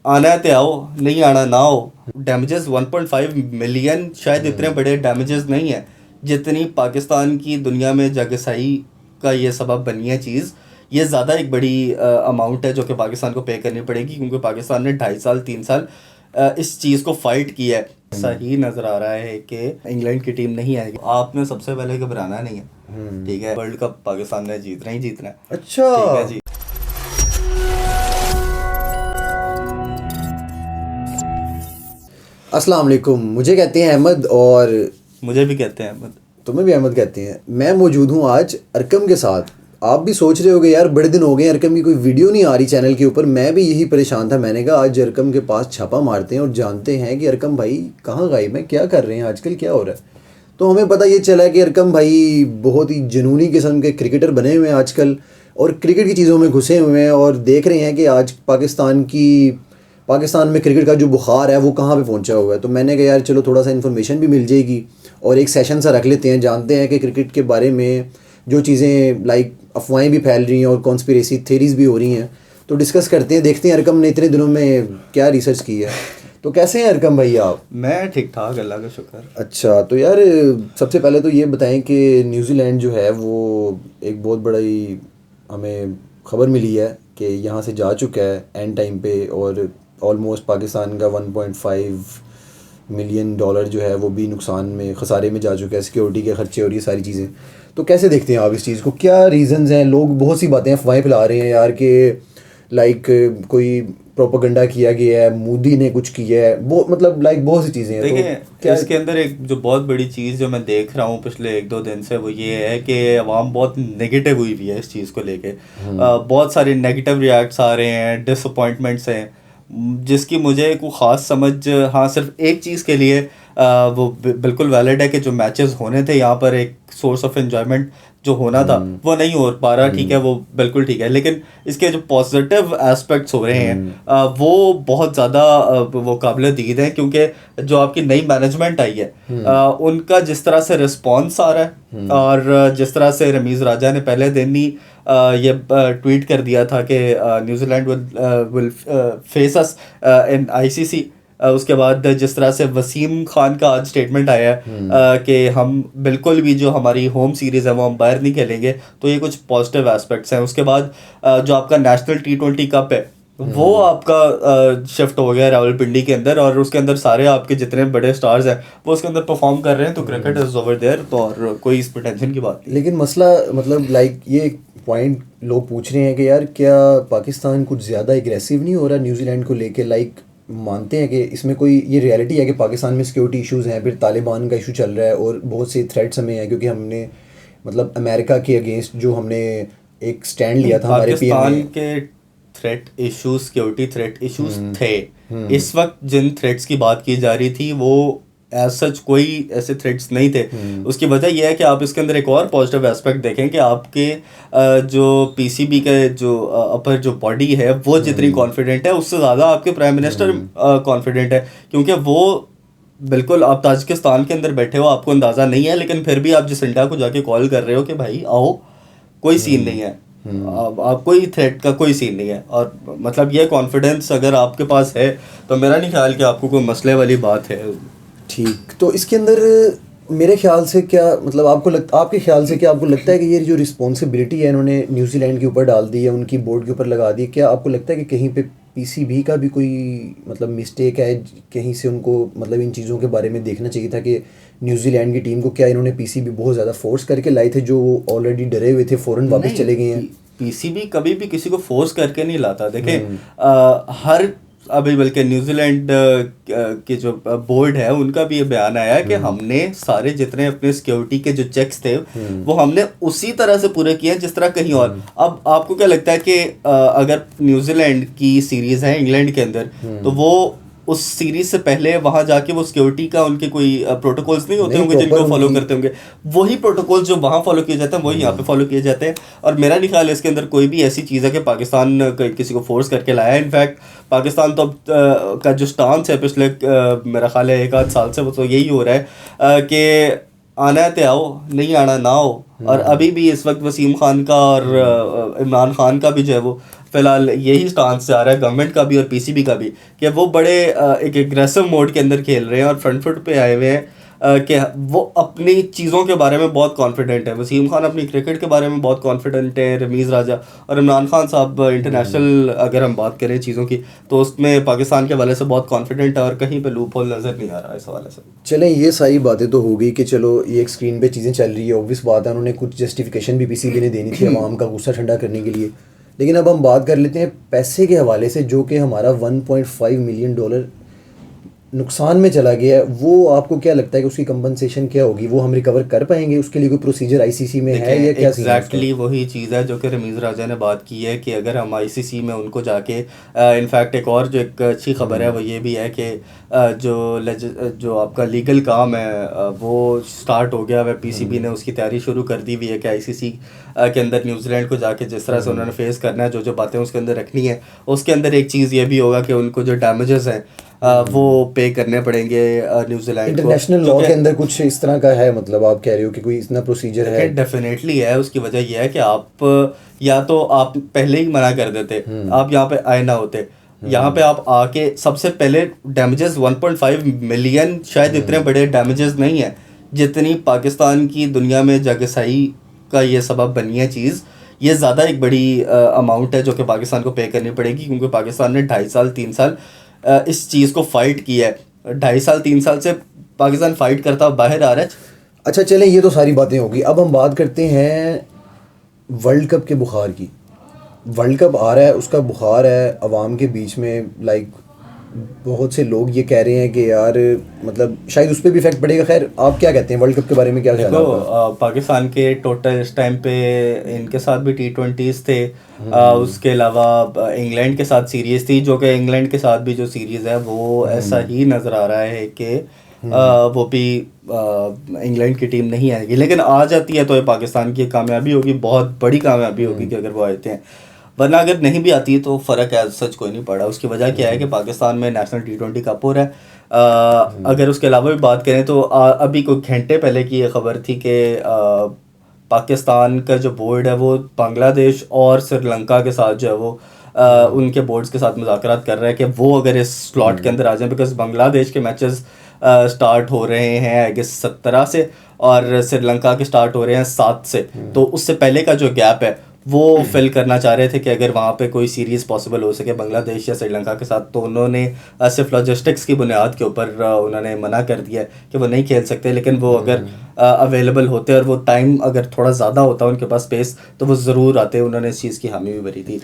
आना है तो आओ, नहीं आना ना हो। डैमेजेस 1.5 मिलियन शायद इतने बड़े डैमेजेस नहीं है जितनी पाकिस्तान की दुनिया में जगसाई का ये सबब बनी है चीज़। ये ज़्यादा एक बड़ी अमाउंट है जो कि पाकिस्तान को पे करनी पड़ेगी, क्योंकि पाकिस्तान ने 2.5 साल 3 साल इस चीज़ को फाइट किया है। ऐसा ही नज़र आ रहा है कि इंग्लैंड की टीम नहीं आएगी। आपने सबसे पहले घबराना नहीं है, ठीक है। वर्ल्ड कप पाकिस्तान ने जीतना ही जीतना है। अच्छा, ठीक है जी। अस्सलाम वालेकुम। मुझे कहते हैं अहमद और मुझे भी कहते हैं अहमद। तुम्हें भी अहमद कहते हैं। मैं मौजूद हूँ आज अरकम के साथ। आप भी सोच रहे होगे यार बड़े दिन हो गए अरकम की कोई वीडियो नहीं आ रही चैनल के ऊपर। मैं भी यही परेशान था। मैंने कहा आज अरकम के पास छापा मारते हैं और जानते हैं कि अरकम भाई कहाँ गायब हैं, क्या कर रहे हैं आजकल, क्या हो रहा है। तो हमें पता ये चला कि अरकम भाई बहुत ही जुनूनी किस्म के क्रिकेटर बने हुए हैं आजकल और क्रिकेट की चीज़ों में घुसे हुए हैं और देख रहे हैं कि आज पाकिस्तान में क्रिकेट का जो बुखार है वो कहाँ पे पहुँचा हुआ है। तो मैंने कहा यार चलो थोड़ा सा इन्फॉर्मेशन भी मिल जाएगी और एक सेशन सा रख लेते हैं। जानते हैं कि क्रिकेट के बारे में जो चीज़ें लाइक अफवाहें भी फैल रही हैं और कॉन्स्पिरेसी थेरीज भी हो रही हैं, तो डिस्कस करते हैं। देखते हैं अरकम ने इतने दिनों में क्या रिसर्च की है। तो कैसे हैं अरकम भाई आप? मैं ठीक ठाक, अल्लाह का शुक्र। अच्छा, तो यार सबसे पहले तो ये बताएं कि न्यूजीलैंड जो है वो एक बहुत बड़ा ही हमें खबर मिली है कि यहाँ से जा चुका है एंड टाइम पे और ऑलमोस्ट पाकिस्तान का 1.5 मिलियन डॉलर जो है वो भी नुकसान में खसारे में जा चुका है, सिक्योरिटी के खर्चे और ये सारी चीज़ें। तो कैसे देखते हैं आप इस चीज़ को? क्या रीज़न्स हैं? लोग बहुत सी बातें अफवाहें फैला रहे हैं यार कि लाइक कोई प्रोपेगेंडा किया गया है, मोदी ने कुछ किया है, वो मतलब लाइक बहुत सी चीज़ें हैं। देखिए तो क्या इसके अंदर एक जो बहुत बड़ी चीज़ जो मैं देख रहा हूँ पिछले 1-2 दिन से, वो ये है कि अवाम बहुत नेगेटिव हुई हुई है इस चीज़ को लेके। बहुत सारे नेगेटिव रिएक्ट्स आ रहे हैं, डिसअपॉइंटमेंट्स हैं, जिसकी मुझे कोई ख़ास समझ, हाँ सिर्फ एक चीज़ के लिए वो बिल्कुल वैलिड है कि जो मैचेस होने थे यहाँ पर, एक सोर्स ऑफ एंजॉयमेंट जो होना था वो नहीं हो पा रहा, ठीक है, वो बिल्कुल ठीक है। लेकिन इसके जो पॉजिटिव एस्पेक्ट्स हो रहे हैं वो बहुत ज़्यादा वो काबिल दीद हैं, क्योंकि जो आपकी नई मैनेजमेंट आई है उनका जिस तरह से रिस्पॉन्स आ रहा है और जिस तरह से रमीज़ राजा ने पहले दिन ही ये ट्वीट कर दिया था कि New Zealand will face us in ICC. उसके बाद जिस तरह से वसीम खान का आज स्टेटमेंट आया है कि हम बिल्कुल भी जो हमारी होम सीरीज़ है वो हम बाहर नहीं खेलेंगे, तो ये कुछ पॉजिटिव एस्पेक्ट्स हैं। उसके बाद जो आपका नेशनल T20 कप है वो आपका शिफ्ट हो गया रावलपिंडी के अंदर और उसके अंदर सारे आपके जितने बड़े स्टार्स हैं वो उसके अंदर परफॉर्म कर रहे हैं। तो क्रिकेट इज ओवर देयर, तो और कोई इस पर टेंशन की बात नहीं। लेकिन मसला मतलब लाइक ये पॉइंट लोग पूछ रहे हैं कि यार क्या पाकिस्तान कुछ ज़्यादा एग्रेसिव नहीं हो रहा न्यूजीलैंड को लेके? लाइक मानते हैं कि इसमें कोई ये रियलिटी है कि पाकिस्तान में सिक्योरिटी इश्यूज़ हैं, फिर तालिबान का इशू चल रहा है और बहुत से थ्रेट्स हमें हैं क्योंकि हमने मतलब अमेरिका के अगेंस्ट जो हमने एक स्टैंड लिया था हमारे पाकिस्तान के threat issues, security threat issues थे। इस वक्त जिन थ्रेट्स की बात की जा रही थी वो एज सच कोई ऐसे थ्रेट्स नहीं थे। उसकी वजह यह है कि आप इसके अंदर एक और पॉजिटिव एस्पेक्ट देखें कि आपके जो पीसीबी का जो अपर जो बॉडी है वो जितनी कॉन्फिडेंट है उससे ज़्यादा आपके प्राइम मिनिस्टर कॉन्फिडेंट है, क्योंकि वो बिल्कुल आप ताजिकिस्तान के अंदर बैठे हो, आपको अंदाज़ा नहीं है, लेकिन फिर भी आप जिस इंडिया को जाके कॉल कर रहे हो कि भाई आओ, कोई सीन नहीं है, आप कोई थ्रेट का कोई सीन नहीं है। और मतलब ये कॉन्फिडेंस अगर आपके पास है तो मेरा नहीं ख्याल कि आपको कोई मसले वाली बात है। ठीक, तो इसके अंदर मेरे ख्याल से क्या मतलब आपके ख्याल से क्या आपको लगता है कि ये जो रिस्पॉन्सिबिलिटी है इन्होंने न्यूजीलैंड के ऊपर डाल दी है, उनकी बोर्ड के ऊपर लगा दी है, क्या आपको लगता है कि कहीं पे पीसीबी का भी कोई मतलब मिस्टेक है? कहीं से उनको मतलब इन चीज़ों के बारे में देखना चाहिए था कि न्यूजीलैंड की टीम को क्या इन्होंने पीसीबी बहुत ज़्यादा फोर्स करके लाए थे जो ऑलरेडी डरे हुए थे, फ़ौरन वापस चले गए हैं? पीसीबी कभी भी किसी को फोर्स करके नहीं लाता। देखें हर अभी बल्कि न्यूजीलैंड के जो बोर्ड है उनका भी ये बयान आया है कि हमने सारे जितने अपने सिक्योरिटी के जो चेक्स थे वो हमने उसी तरह से पूरे किए हैं जिस तरह कहीं और। अब आपको क्या लगता है कि अगर न्यूजीलैंड की सीरीज़ है इंग्लैंड के अंदर तो वो उस सीरीज से पहले वहां जाके वो सिक्योरिटी का उनके कोई प्रोटोकॉल्स नहीं होते होंगे जिनको फॉलो करते होंगे? वही प्रोटोकॉल्स जो वहां फॉलो किए जाते हैं वही यहाँ पे फॉलो किए जाते हैं। और मेरा नहीं ख्याल इसके अंदर कोई भी ऐसी चीज़ है कि पाकिस्तान किसी को फोर्स करके लाया है। इनफैक्ट पाकिस्तान तो अब का जो स्टांस है पिछले मेरा ख्याल है 1-8 साल से वो तो यही हो रहा है कि आना है तो आओ, नहीं आना ना हो। और अभी भी इस वक्त वसीम खान का और इमरान खान का भी जो है वो फिलहाल यही स्टांस जा रहा है गवर्नमेंट का भी और पीसीबी का भी, कि वो बड़े एक एग्रेसिव मोड के अंदर खेल रहे हैं और फ्रंट फुट पे आए हुए हैं, कि वो अपनी चीज़ों के बारे में बहुत कॉन्फिडेंट है। वसीम खान अपनी क्रिकेट के बारे में बहुत कॉन्फिडेंट है, रमीज़ राजा और इमरान खान साहब इंटरनेशनल अगर हम बात करें चीज़ों की तो उसमें पाकिस्तान के हवाले से बहुत कॉन्फिडेंट है और कहीं पे लूप होल नज़र नहीं आ रहा इस हवाले से। चलें, ये सारी बातें तो हो गई कि चलो ये एक स्क्रीन पे चीज़ें चल रही है, ऑब्वियस बात है उन्होंने कुछ जस्टिफिकेशन भी पीसीबी ने देनी थी अवाम का गुस्सा ठंडा करने के लिए। लेकिन अब हम बात कर लेते हैं पैसे के हवाले से, जो कि हमारा $1.5 मिलियन नुकसान में चला गया है। वो आपको क्या लगता है कि उसकी कंपनसेशन क्या होगी, वो हम रिकवर कर पाएंगे? उसके लिए कोई प्रोसीजर आईसीसी में है या क्या? एग्जैक्टली वही चीज़ है जो कि रमीज़ राजा ने बात की है कि अगर हम आईसीसी में उनको जाके इनफैक्ट एक और जो एक अच्छी खबर है वो ये भी है कि जो आपका लीगल काम है वो स्टार्ट हो गया है। पीसीबी ने उसकी तैयारी शुरू कर दी हुई है कि आईसीसी के अंदर न्यूजीलैंड को जाके जिस तरह से उन्होंने फेस करना है, जो बातें उसके अंदर रखनी है, उसके अंदर एक चीज़ ये भी होगा कि उनको जो डैमेजेस हैं वो पे करने पड़ेंगे न्यूजीलैंड को। इंटरनेशनल लॉ के अंदर कुछ इस तरह का है, मतलब आप कह रहे हो कि कोई इतना प्रोसीजर है? डेफिनेटली है। उसकी वजह यह है कि आप या तो आप पहले ही मना कर देते, आप यहाँ पे आए ना होते, यहाँ पे आप आके सबसे पहले डैमेजेस 1.5 मिलियन शायद इतने बड़े डैमेजेस नहीं है जितनी पाकिस्तान की दुनिया में जगसाई का ये सबब बनी है चीज़। ये ज़्यादा एक बड़ी अमाउंट है जो कि पाकिस्तान को पे करनी पड़ेगी, क्योंकि पाकिस्तान ने 2.5 साल 3 साल इस चीज़ को फाइट किया है। 2.5 साल 3 साल से पाकिस्तान फाइट करता बाहर आ रहा है। अच्छा चलें, ये तो सारी बातें होगी। अब हम बात करते हैं वर्ल्ड कप के बुखार की। वर्ल्ड कप आ रहा है, उसका बुखार है अवाम के बीच में। लाइक बहुत से लोग ये कह रहे हैं कि यार मतलब शायद उस पर भी इफेक्ट पड़ेगा। खैर आप क्या कहते हैं, वर्ल्ड कप के बारे में क्या ख्याल है आपका? पाकिस्तान के टोटल इस टाइम पे इनके साथ भी T20s थे, उसके अलावा इंग्लैंड के साथ सीरीज़ थी, जो कि इंग्लैंड के साथ भी जो सीरीज़ है वो ऐसा ही नज़र आ रहा है कि वो भी इंग्लैंड की टीम नहीं आएगी। लेकिन आ जाती है तो ये पाकिस्तान की कामयाबी होगी, बहुत बड़ी कामयाबी होगी कि अगर वो आते हैं। वरना अगर नहीं भी आती तो फ़र्क है सच कोई नहीं पड़ा। उसकी वजह क्या है कि पाकिस्तान में नेशनल T20 कप हो रहा है। अगर उसके अलावा भी बात करें तो अभी कुछ घंटे पहले की ये खबर थी कि पाकिस्तान का जो बोर्ड है वो बांग्लादेश और श्रीलंका के साथ जो है वो उनके बोर्ड्स के साथ मुज़ाकरात कर रहा है कि वो अगर इस स्लॉट के अंदर आ जाए, बिकॉज बांग्लादेश के मैचेस स्टार्ट हो रहे हैं आई गेस 17 से और श्रीलंका के स्टार्ट हो रहे हैं 7 से। तो उससे पहले का जो गैप है वो फिल करना चाह रहे थे कि अगर वहाँ पे कोई सीरीज़ पॉसिबल हो सके बांग्लादेश या श्रीलंका के साथ। तो उन्होंने सिर्फ लॉजिस्टिक्स की बुनियाद के ऊपर उन्होंने मना कर दिया कि वो नहीं खेल सकते। लेकिन वो अगर अवेलेबल होते और वो टाइम अगर थोड़ा ज़्यादा होता उनके पास स्पेस तो वो ज़रूर आते। उन्होंने इस चीज़ की हामी भी भरी थी।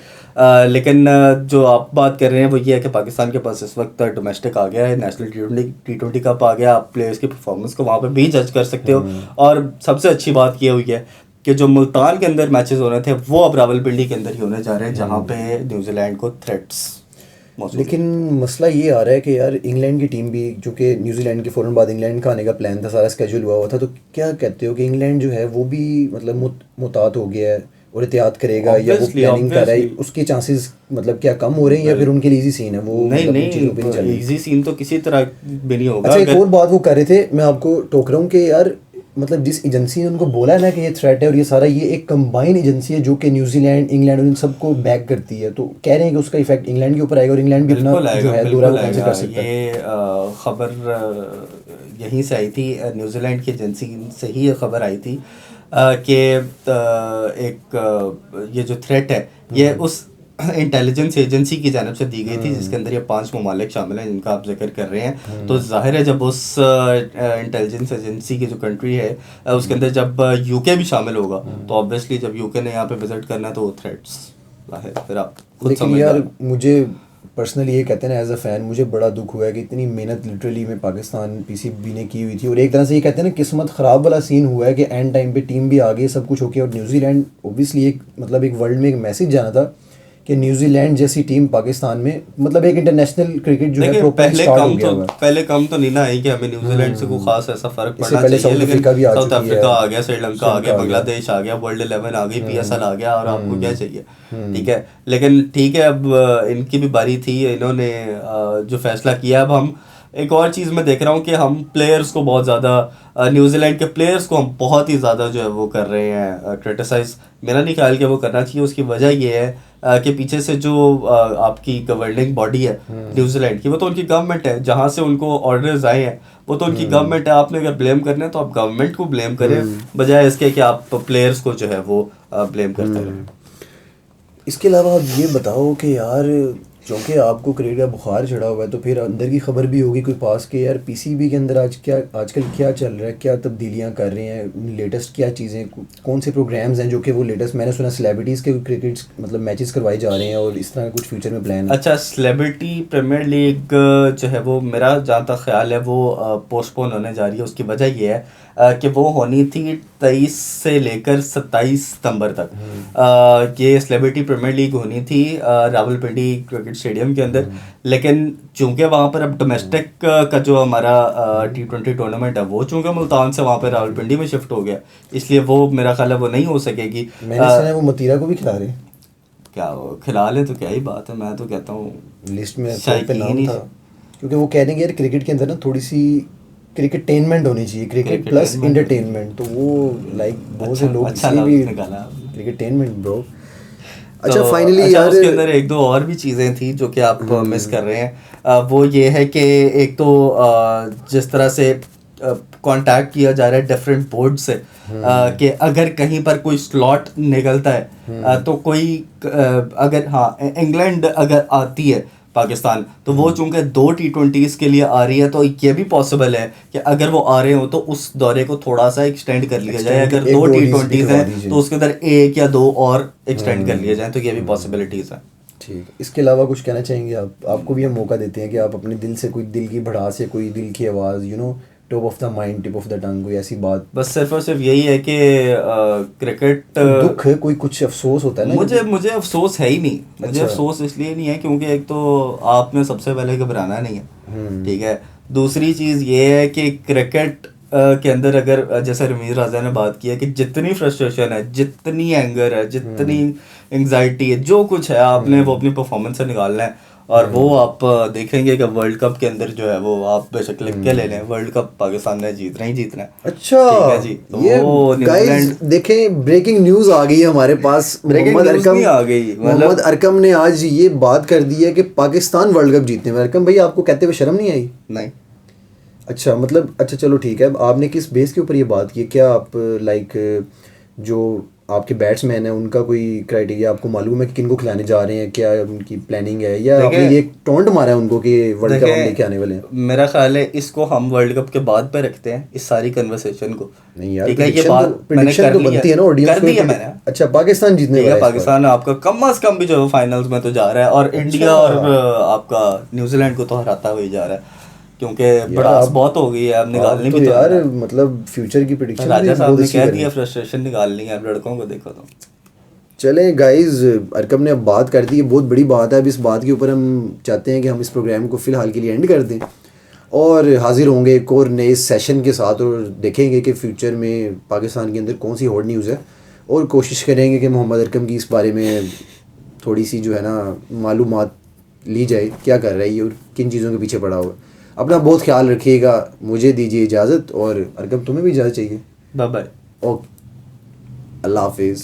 लेकिन जो आप बात कर रहे हैं वो ये है कि पाकिस्तान के पास इस वक्त डोमेस्टिक आ गया है, नेशनल T20 कप आ गया। आप प्लेयर्स की परफॉर्मेंस को वहाँ पर भी जज कर सकते हो। और सबसे अच्छी बात ये हुई है कि जो मुल्तान के अंदर मैचेस हो रहे थे वो अब रावलपिंडी के अंदर ही होने जा रहे हैं, जहाँ पे न्यूजीलैंड को थ्रेट्स मौजूद। लेकिन मसला ये आ रहा है कि यार इंग्लैंड की टीम भी, जो कि न्यूजीलैंड के फ़ौरन बाद इंग्लैंड का आने का प्लान था, सारा स्केड्यूल हुआ था, तो क्या कहते हो कि इंग्लैंड जो है वो भी मतलब मुतात हो गया है और एहतियात करेगा या वो प्लानिंग कर रहा है? उसके चांसेस मतलब क्या कम हो रहे हैं या फिर उनके लिए इजी सीन है वो? नहीं, इजी सीन तो किसी तरह भी नहीं होगा। अच्छा एक और बात वो कर रहे थे, मैं आपको टोक रहा हूँ कि यार मतलब जिस एजेंसी ने उनको बोला है ना कि ये थ्रेट है और ये सारा, ये एक कंबाइन एजेंसी है जो कि न्यूजीलैंड इंग्लैंड और इन सबको बैक करती है। तो कह रहे हैं कि उसका इफेक्ट इंग्लैंड के ऊपर आएगा और इंग्लैंड भी अपना जो है दूसरा कैंसिल कर सकता है। ये खबर यहीं से आई थी, न्यूजीलैंड की एजेंसी से ही ये खबर आई थी कि एक ये जो थ्रेट है ये उस इंटेलिजेंस एजेंसी की जानिब से दी गई थी जिसके अंदर ये 5 ममालिक शामिल हैं जिनका आप जिक्र कर रहे हैं। तो जाहिर है जब उस इंटेलिजेंस एजेंसी की जो कंट्री है उसके अंदर जब यूके भी शामिल होगा तो ऑब्वियसली जब यूके ने यहाँ पे विजिट करना है तो वो थ्रेट्स फिर आप खुद समझ। यार मुझे पर्सनली ये कहते हैं ना, एज अ फ़ैन मुझे बड़ा दुख हुआ है कि इतनी मेहनत लिटरली में पाकिस्तान पीसीबी ने की हुई थी और एक तरह से ये कहते हैं ना किस्मत ख़राब वाला सीन हुआ है कि एंड टाइम पे टीम भी आ गई, सब कुछ ओके। और न्यूजीलैंड ओबियसली एक मतलब एक वर्ल्ड में एक मैसेज जाना था कि न्यूजीलैंड जैसी टीम पाकिस्तान में मतलब एक इंटरनेशनल क्रिकेट जो है पहले कम तो नहीं ना आई कि हमें न्यूजीलैंड से कोई खास ऐसा फर्क पड़ना चाहिए। साउथ अफ्रीका आ गया, श्रीलंका आ गया, बांग्लादेश आ गया, वर्ल्ड 11 आ गई, PSL आ गया और आपको क्या चाहिए? ठीक है, लेकिन ठीक है अब इनकी भी बारी थी, इन्होंने जो फैसला किया। अब हम एक और चीज़ मैं देख रहा हूँ कि हम प्लेयर्स को बहुत ज़्यादा न्यूजीलैंड के प्लेयर्स को हम बहुत ही ज़्यादा जो है वो कर रहे हैं क्रिटिसाइज़। मेरा नहीं ख्याल कि वो करना चाहिए। उसकी वजह ये है के पीछे से जो आपकी गवर्निंग बॉडी है न्यूजीलैंड की, वो तो उनकी गवर्नमेंट है, जहाँ से उनको ऑर्डर्स आए हैं वो तो उनकी गवर्नमेंट है। आपने अगर ब्लेम करना है तो आप गवर्नमेंट को ब्लेम करें, बजाय इसके कि आप प्लेयर्स को जो है वो ब्लेम करते रहें। इसके अलावा आप ये बताओ कि यार क्योंकि आपको क्रिकेट का बुखार चढ़ा हुआ है तो फिर अंदर की खबर भी होगी कोई पास के यार पीसीबी के अंदर आजकल क्या चल रहा है, क्या तब्दीलियां कर रहे हैं, लेटेस्ट क्या चीज़ें, कौन से प्रोग्राम्स हैं जो कि वो लेटेस्ट, मैंने सुना सेलिब्रिटीज़ के क्रिकेट मतलब मैचेस करवाए जा रहे हैं और इस तरह का कुछ फ्यूचर में प्लान है। अच्छा, सेलिब्रिटी प्रीमियर लीग जो है वो मेरा जहाँ तक ख्याल है वो पोस्टपोन होने जा रही है। उसकी वजह ये है कि वो होनी थी 23 से लेकर 27 सितंबर तक। ये सेलिब्रिटी प्रीमियर लीग होनी थी रावलपिंडी क्रिकेट स्टेडियम के अंदर, लेकिन चूंकि वहाँ पर अब डोमेस्टिक का जो हमारा T20 टूर्नामेंट है वो चूंकि मुल्तान से वहाँ पर रावलपिंडी में शिफ्ट हो गया, इसलिए वो मेरा ख्याल है वो नहीं हो सकेगी। मैंने सुना है वो मतीरा को भी खिला रहे हैं। क्या वो खिला ले तो क्या ही बात है, मैं तो कहता हूँ लिस्ट में शायद पे ही नाम नहीं। था, क्योंकि वो कह रहे हैं कि यार क्रिकेट के अंदर ना थोड़ी सी क्रिकेटेनमेंट होनी चाहिए, क्रिकेट प्लस इंटरटेनमेंट, तो वो लाइक बहुत से लोग अच्छा इसलिए भी निकाला। क्रिकेटेनमेंट ब्रो। तो अच्छा फाइनली अच्छा, यार उसके अंदर एक दो और भी चीज़ें थी जो कि आप मिस कर रहे हैं। वो ये है कि एक तो जिस तरह से कांटेक्ट किया जा रहा है डिफरेंट बोर्ड से कि अगर कहीं पर कोई स्लॉट निकलता है तो कोई अगर हाँ इंग्लैंड अगर आती है पाकिस्तान, तो वो चूंकि 2 T20s के लिए आ रही है, तो ये भी पॉसिबल है कि अगर वो आ रहे हो तो उस दौरे को थोड़ा सा एक्सटेंड कर लिया जाए। अगर 2 T20s हैं तो उसके अंदर 1 या 2 और एक्सटेंड कर लिए जाए, तो ये भी पॉसिबिलिटीज़ हैं। ठीक, इसके अलावा कुछ कहना चाहेंगे आप? आपको भी हम मौका देते हैं कि आप अपने दिल से कोई दिल की भड़ास से कोई दिल की आवाज़, you know, top of the mind, tip of the tongue, कोई ऐसी बात। बस सिर्फ और सिर्फ यही है कि क्रिकेट दुख है, कोई कुछ अफसोस होता है ना। मुझे अफसोस है ही नहीं। मुझे अच्छा। अफसोस इसलिए नहीं है क्योंकि एक तो आपने सबसे पहले घबराना नहीं है, ठीक है। दूसरी चीज़ ये है कि क्रिकेट के अंदर अगर जैसे रमीज़ राजा ने बात की है कि जितनी फ्रस्ट्रेशन है, जितनी एंगर है, जितनी एंग्जाइटी है, जो कुछ है आपने वो अपनी परफॉर्मेंस से निकालना है। और वो आप देखेंगे कि वर्ल्ड कप के अंदर जो है वो आप बेशक लिख के ले लें, वर्ल्ड कप पाकिस्तान ने जीतना ही जीतना है। अच्छा ठीक है जी। तो ये वो गाइस देखें, ब्रेकिंग न्यूज़ आ गई है हमारे पास। मोहम्मद अरकम आ गई, मोहम्मद अरकम ने आज ये बात कर दी है कि पाकिस्तान वर्ल्ड कप जीतने में। अरकम भाई आपको कहते हुए शर्म नहीं आई? नहीं। अच्छा मतलब अच्छा चलो ठीक है, आपने किस बेस के ऊपर ये बात की? क्या आप लाइक जो आपके बैट्समैन हैं उनका कोई क्राइटेरिया आपको मालूम है कि किनको खिलाने जा रहे हैं, क्या उनकी प्लानिंग है, या आपने ये टोंट मारा है उनको कि वर्ल्ड कप हम लेके आने वाले हैं? मेरा ख्याल है इसको हम वर्ल्ड कप के बाद पे रखते हैं, इस सारी कन्वर्सेशन को। नहीं यार, ठीक है, ये बात मैंने कर ली बनती है ना ऑडियंस कर दी है मैंने। अच्छा पाकिस्तान जीतने वाला है, पाकिस्तान आपका कम से कम भी जो फाइनल्स में तो जा रहा है, और इंडिया और आपका न्यूजीलैंड को तो हराता हुआ ही जा रहा है, क्योंकि बड़ास बहुत हो गई है। अब निकालनी भी तो यार मतलब फ्यूचर की प्रेडिक्शन राजा साहब ने कह दिया, फ्रस्ट्रेशन निकालनी है। अब लड़कों को देखो तो चले गाइज, अरकम ने अब बात कर दी, बहुत बड़ी बात है। अब इस बात के ऊपर हम चाहते हैं कि हम इस प्रोग्राम को फ़िलहाल के लिए एंड कर दें और हाजिर होंगे एक और नए सेशन के साथ, और देखेंगे कि फ्यूचर में पाकिस्तान के अंदर कौन सी हॉट न्यूज़ है, और कोशिश करेंगे कि मोहम्मद अरकम की इस बारे में थोड़ी सी जो है ना मालूमात ली जाए, क्या कर रही है और किन चीज़ों के पीछे पड़ा हुआ। अपना बहुत ख्याल रखिएगा, मुझे दीजिए इजाज़त, और अरकम तुम्हें भी इजाज़त चाहिए। Bye bye. ओके, अल्लाह हाफिज़।